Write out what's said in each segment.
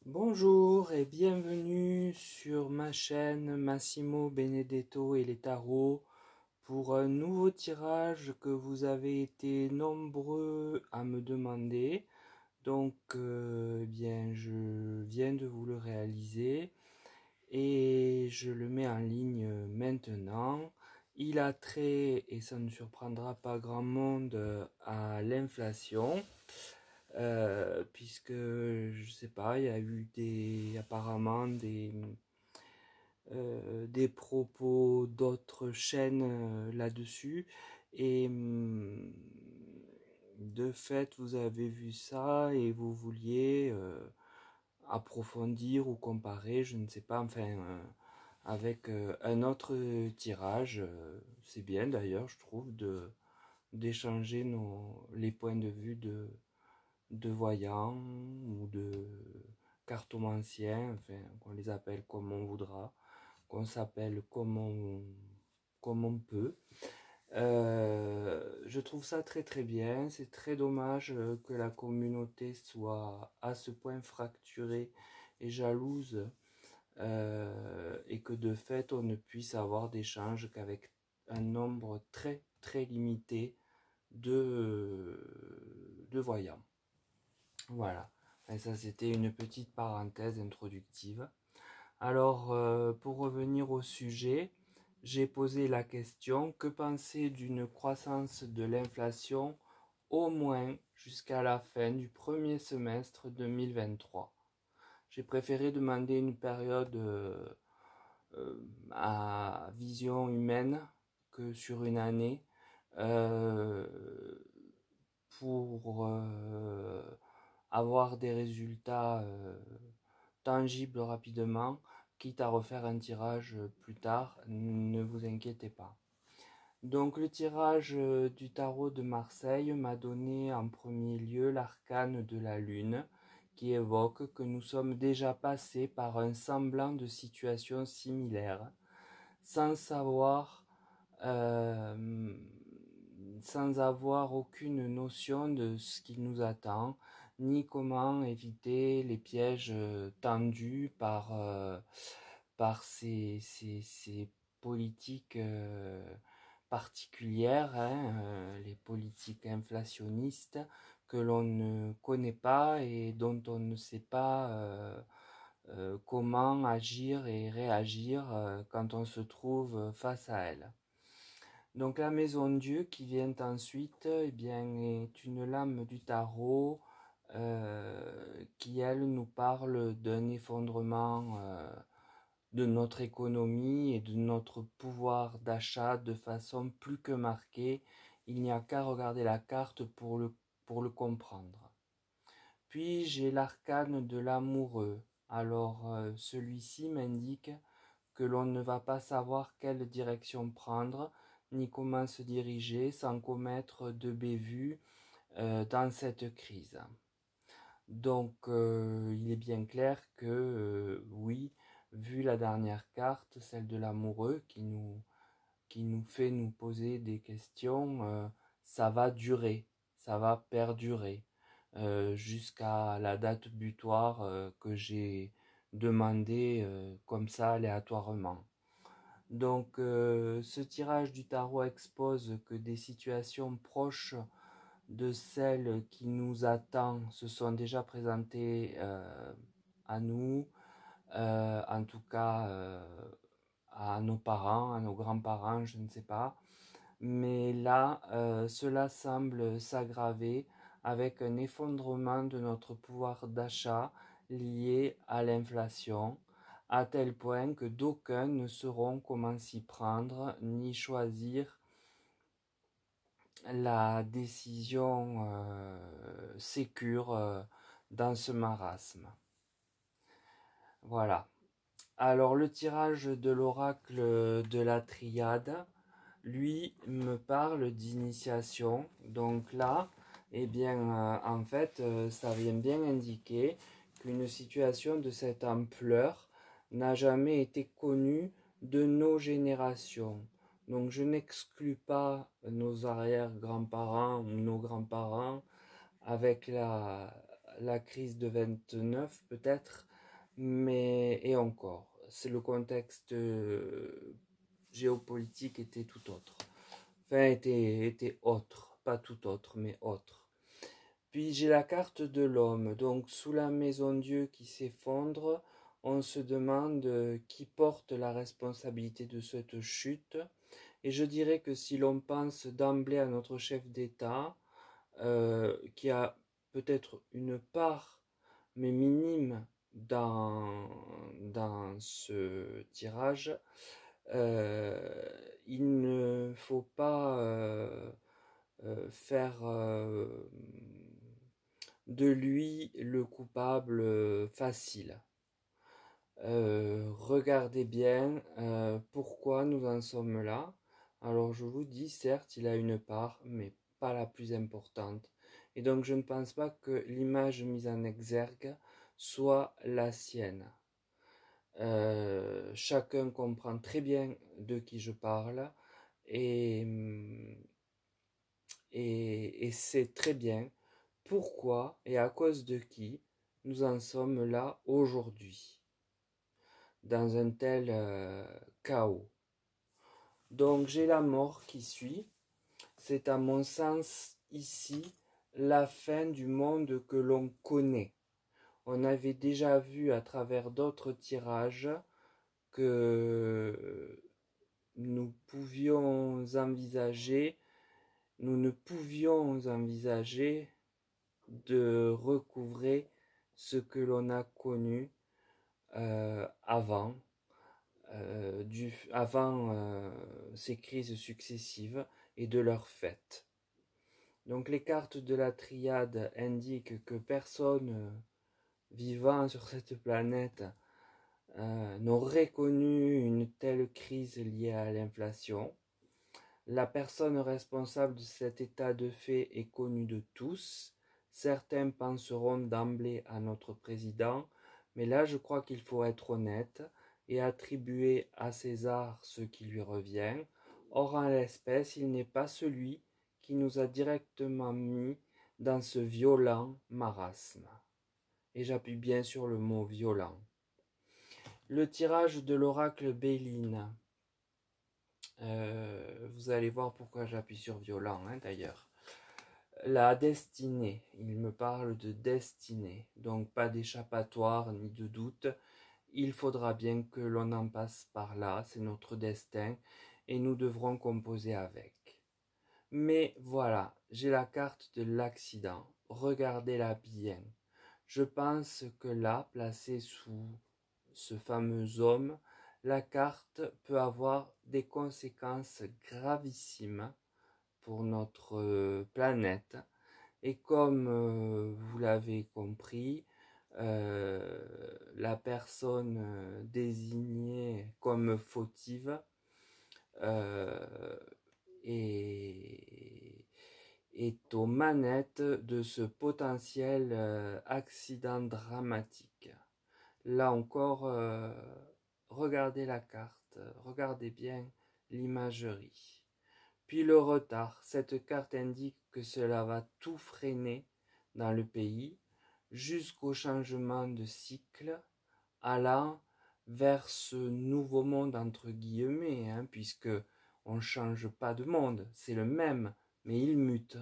Bonjour et bienvenue sur ma chaîne Massimo Benedetto et les tarots pour un nouveau tirage que vous avez été nombreux à me demander. Donc je viens de vous le réaliser et je le mets en ligne maintenant. Il a trait, et ça ne surprendra pas grand monde, à l'inflation. Puisque je sais pas, il y a eu apparemment des propos d'autres chaînes là-dessus, et de fait vous avez vu ça et vous vouliez approfondir ou comparer, je ne sais pas, enfin avec un autre tirage. C'est bien d'ailleurs, je trouve, d'échanger les points de vue de voyants ou de cartomanciens, enfin, qu'on les appelle comme on voudra, qu'on s'appelle comme on peut. Je trouve ça très très bien. C'est très dommage que la communauté soit à ce point fracturée et jalouse, et que de fait on ne puisse avoir d'échange qu'avec un nombre très très limité de voyants. Voilà, et ça c'était une petite parenthèse introductive. Alors, pour revenir au sujet, j'ai posé la question: que penser d'une croissance de l'inflation au moins jusqu'à la fin du premier semestre 2023? J'ai préféré demander une période à vision humaine que sur une année, euh, pour avoir des résultats tangibles rapidement, quitte à refaire un tirage plus tard, ne vous inquiétez pas. Donc le tirage du tarot de Marseille m'a donné en premier lieu l'arcane de la lune, qui évoque que nous sommes déjà passés par un semblant de situation similaire, sans savoir, euh, sans avoir aucune notion de ce qui nous attend, ni comment éviter les pièges tendus par ces politiques particulières, hein, les politiques inflationnistes que l'on ne connaît pas et dont on ne sait pas comment agir et réagir quand on se trouve face à elles. Donc la maison Dieu qui vient ensuite, eh bien, est une lame du tarot qui, elle, nous parle d'un effondrement de notre économie et de notre pouvoir d'achat de façon plus que marquée. Il n'y a qu'à regarder la carte pour le comprendre. Puis j'ai l'arcane de l'amoureux. Alors celui-ci m'indique que l'on ne va pas savoir quelle direction prendre, ni comment se diriger sans commettre de bévues dans cette crise. Donc il est bien clair que oui, vu la dernière carte, celle de l'amoureux, qui nous fait nous poser des questions, ça va durer, ça va perdurer jusqu'à la date butoir que j'ai demandé comme ça aléatoirement. Donc ce tirage du tarot expose que des situations proches de celles qui nous attendent se sont déjà présentées à nous, en tout cas à nos parents, à nos grands-parents, je ne sais pas. Mais là, cela semble s'aggraver avec un effondrement de notre pouvoir d'achat lié à l'inflation, à tel point que d'aucuns ne sauront comment s'y prendre, ni choisir la décision sécure dans ce marasme. Voilà. Alors le tirage de l'oracle de la triade, lui, me parle d'initiation. Donc là, eh bien, en fait, ça vient bien indiquer qu'une situation de cette ampleur n'a jamais été connue de nos générations. Donc je n'exclus pas nos arrière-grands-parents ou nos grands-parents avec la crise de 29 peut-être, mais et encore, c'est le contexte géopolitique était tout autre. Enfin, était autre, pas tout autre, mais autre. Puis j'ai la carte de l'homme, donc sous la maison Dieu qui s'effondre, on se demande qui porte la responsabilité de cette chute. Et je dirais que si l'on pense d'emblée à notre chef d'État, qui a peut-être une part, mais minime, dans ce tirage, il ne faut pas faire de lui le coupable facile. Regardez bien pourquoi nous en sommes là. Alors je vous dis, certes, il a une part, mais pas la plus importante. Et donc je ne pense pas que l'image mise en exergue soit la sienne. Chacun comprend très bien de qui je parle et, et sait très bien pourquoi et à cause de qui nous en sommes là aujourd'hui, dans un tel chaos. Donc j'ai la mort qui suit. C'est à mon sens ici la fin du monde que l'on connaît. On avait déjà vu à travers d'autres tirages que nous ne pouvions envisager de recouvrer ce que l'on a connu avant ces crises successives et de leur fait. Donc les cartes de la triade indiquent que personne vivant sur cette planète n'aurait connu une telle crise liée à l'inflation. La personne responsable de cet état de fait est connue de tous. Certains penseront d'emblée à notre président, mais là je crois qu'il faut être honnête et attribuer à César ce qui lui revient. Or en l'espèce, il n'est pas celui qui nous a directement mis dans ce violent marasme. Et j'appuie bien sur le mot violent. Le tirage de l'oracle Béline. Vous allez voir pourquoi j'appuie sur violent, d'ailleurs. La destinée, il me parle de destinée, donc pas d'échappatoire ni de doute. Il faudra bien que l'on en passe par là, c'est notre destin, et nous devrons composer avec. Mais voilà, j'ai la carte de l'accident, regardez-la bien. Je pense que là, placée sous ce fameux homme, la carte peut avoir des conséquences gravissimes pour notre planète. Et comme vous l'avez compris, la personne désignée comme fautive est, est aux manettes de ce potentiel accident dramatique. Là encore, regardez la carte, regardez bien l'imagerie. Puis le retard, cette carte indique que cela va tout freiner dans le pays jusqu'au changement de cycle allant vers ce nouveau monde entre guillemets, puisque on ne change pas de monde, c'est le même, mais il mute,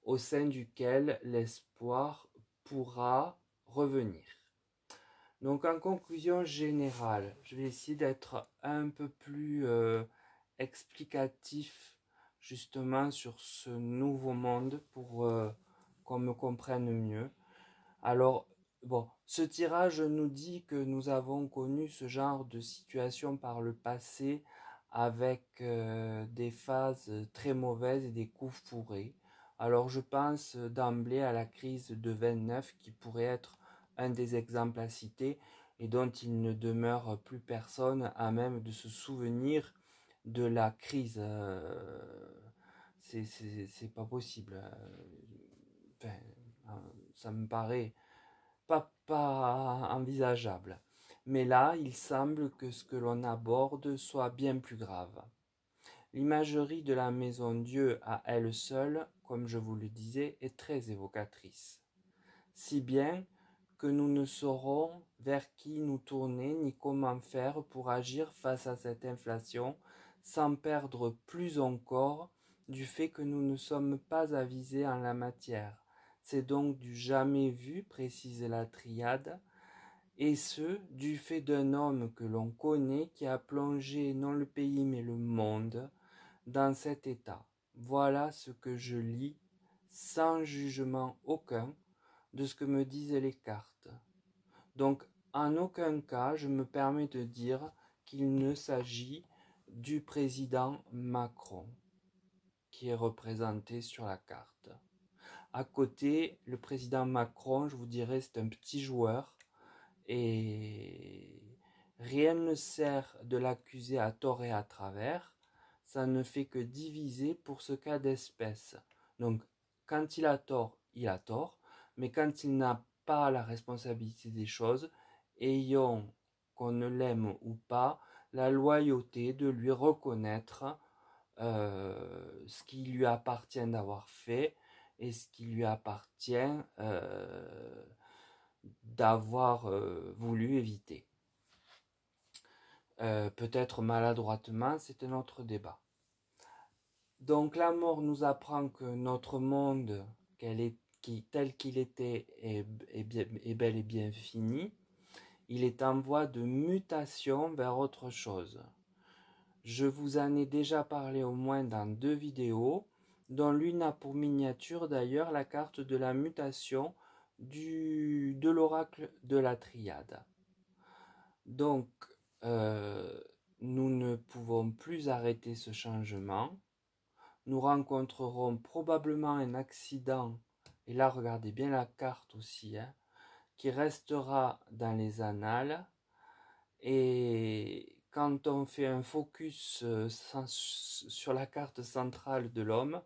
au sein duquel l'espoir pourra revenir. Donc en conclusion générale, je vais essayer d'être un peu plus explicatif justement sur ce nouveau monde pour qu'on me comprenne mieux. Alors, bon, ce tirage nous dit que nous avons connu ce genre de situation par le passé avec des phases très mauvaises et des coups fourrés. Alors je pense d'emblée à la crise de 29 qui pourrait être un des exemples à citer et dont il ne demeure plus personne à même de se souvenir de la crise. C'est pas possible. Enfin, ça me paraît pas envisageable. Mais là, il semble que ce que l'on aborde soit bien plus grave. L'imagerie de la maison Dieu à elle seule, comme je vous le disais, est très évocatrice. Si bien que nous ne saurons vers qui nous tourner ni comment faire pour agir face à cette inflation sans perdre plus encore du fait que nous ne sommes pas avisés en la matière. C'est donc du jamais vu, précise la triade, et ce, du fait d'un homme que l'on connaît qui a plongé non le pays mais le monde dans cet état. Voilà ce que je lis, sans jugement aucun, de ce que me disent les cartes. Donc, en aucun cas, je me permets de dire qu'il ne s'agit du président Macron, qui est représenté sur la carte. À côté, le président Macron, je vous dirais, c'est un petit joueur, et rien ne sert de l'accuser à tort et à travers, ça ne fait que diviser pour ce cas d'espèce. Donc, quand il a tort, mais quand il n'a pas la responsabilité des choses, ayons, qu'on ne l'aime ou pas, la loyauté de lui reconnaître ce qui lui appartient d'avoir fait et ce qui lui appartient d'avoir voulu éviter. Peut-être maladroitement, c'est un autre débat. Donc la mort nous apprend que notre monde, tel qu'il était, est bel et bien fini. Il est en voie de mutation vers autre chose. Je vous en ai déjà parlé au moins dans 2 vidéos, dont l'une a pour miniature d'ailleurs la carte de la mutation de l'oracle de la triade. Donc, nous ne pouvons plus arrêter ce changement. Nous rencontrerons probablement un accident, et là regardez bien la carte aussi, qui restera dans les annales. Et quand on fait un focus sur la carte centrale de l'homme,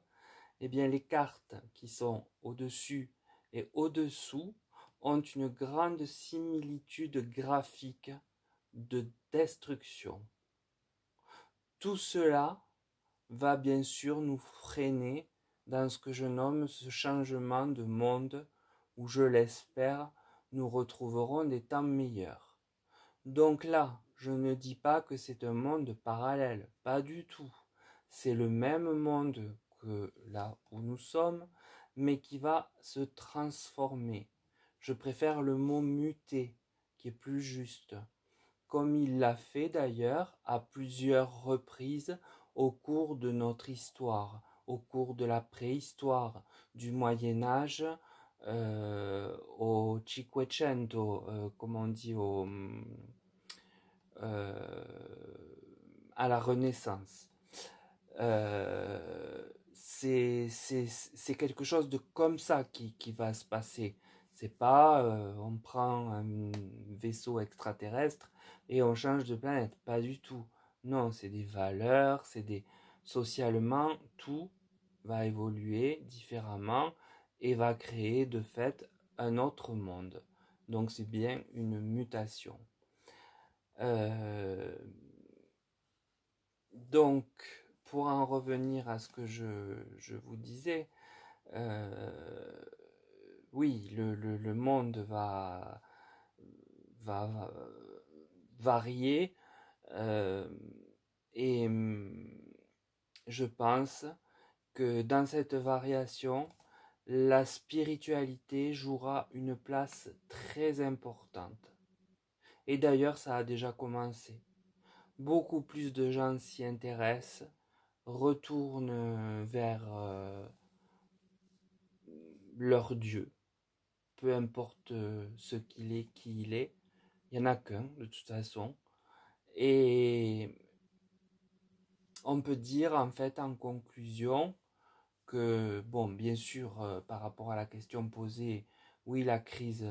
eh bien les cartes qui sont au-dessus et au-dessous ont une grande similitude graphique de destruction. Tout cela va bien sûr nous freiner dans ce que je nomme ce changement de monde où, je l'espère, nous retrouverons des temps meilleurs. Donc là, je ne dis pas que c'est un monde parallèle, pas du tout. C'est le même monde que là où nous sommes, mais qui va se transformer. Je préfère le mot muter, qui est plus juste, comme il l'a fait d'ailleurs à plusieurs reprises au cours de notre histoire, au cours de la préhistoire, du Moyen Âge, au Cinquecento, comme on dit, à la Renaissance. C'est quelque chose de comme ça qui va se passer. C'est pas on prend un vaisseau extraterrestre et on change de planète, pas du tout. Non, c'est des valeurs, socialement, tout va évoluer différemment et va créer de fait un autre monde. Donc c'est bien une mutation. Donc, pour en revenir à ce que je vous disais, oui, le monde va varier et je pense que dans cette variation, la spiritualité jouera une place très importante. Et d'ailleurs, ça a déjà commencé. Beaucoup plus de gens s'y intéressent, retournent vers leur Dieu, peu importe ce qu'il est, qui il est. Il n'y en a qu'un, de toute façon. Et on peut dire, en fait, en conclusion, que, bon, bien sûr, par rapport à la question posée, oui, la crise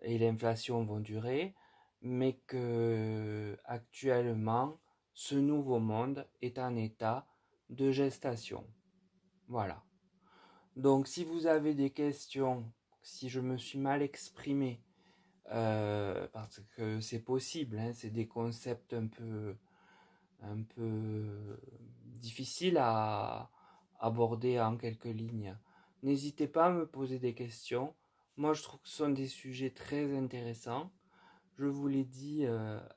et l'inflation vont durer, mais que actuellement, ce nouveau monde est en état de gestation. Voilà. Donc, si vous avez des questions, si je me suis mal exprimé, parce que c'est possible, c'est des concepts un peu difficiles à aborder en quelques lignes. N'hésitez pas à me poser des questions. Moi, je trouve que ce sont des sujets très intéressants. Je vous l'ai dit,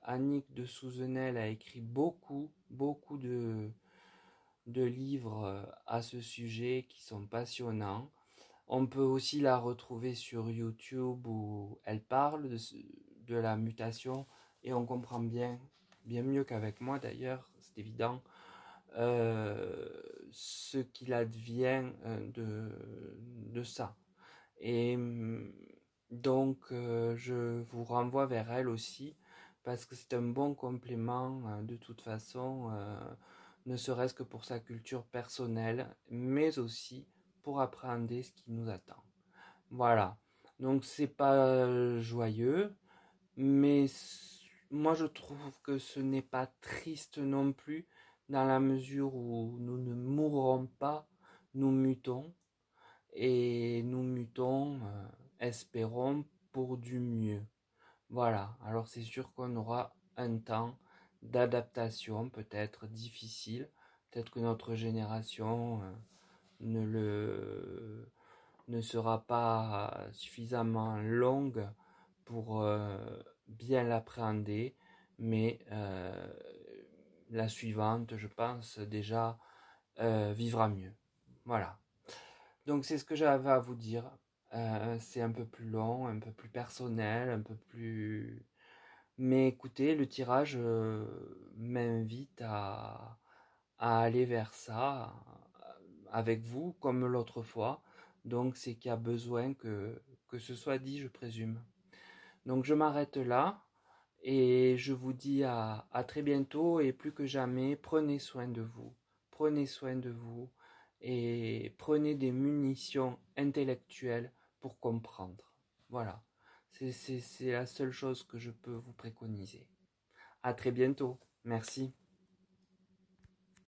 Annick de Souzenel a écrit beaucoup de livres à ce sujet qui sont passionnants. On peut aussi la retrouver sur YouTube où elle parle de la mutation et on comprend bien mieux qu'avec moi d'ailleurs, c'est évident, ce qu'il advient de ça. Et donc, je vous renvoie vers elle aussi, parce que c'est un bon complément, de toute façon, ne serait-ce que pour sa culture personnelle, mais aussi pour appréhender ce qui nous attend. Voilà. Donc, c'est pas joyeux, mais moi je trouve que ce n'est pas triste non plus, dans la mesure où nous ne mourrons pas, nous mutons et nous mutons, espérons, pour du mieux. Voilà, alors c'est sûr qu'on aura un temps d'adaptation peut-être difficile, peut-être que notre génération ne le ne sera pas suffisamment longue pour bien l'appréhender, mais la suivante, je pense déjà, vivra mieux. Voilà. Donc c'est ce que j'avais à vous dire. C'est un peu plus long, un peu plus personnel, un peu plus... Mais écoutez, le tirage m'invite à aller vers ça avec vous, comme l'autre fois. Donc c'est qu'il y a besoin que ce soit dit, je présume. Donc je m'arrête là et je vous dis à très bientôt et plus que jamais, prenez soin de vous. Prenez soin de vous et prenez des munitions intellectuelles pour comprendre. Voilà, c'est la seule chose que je peux vous préconiser. À très bientôt. Merci.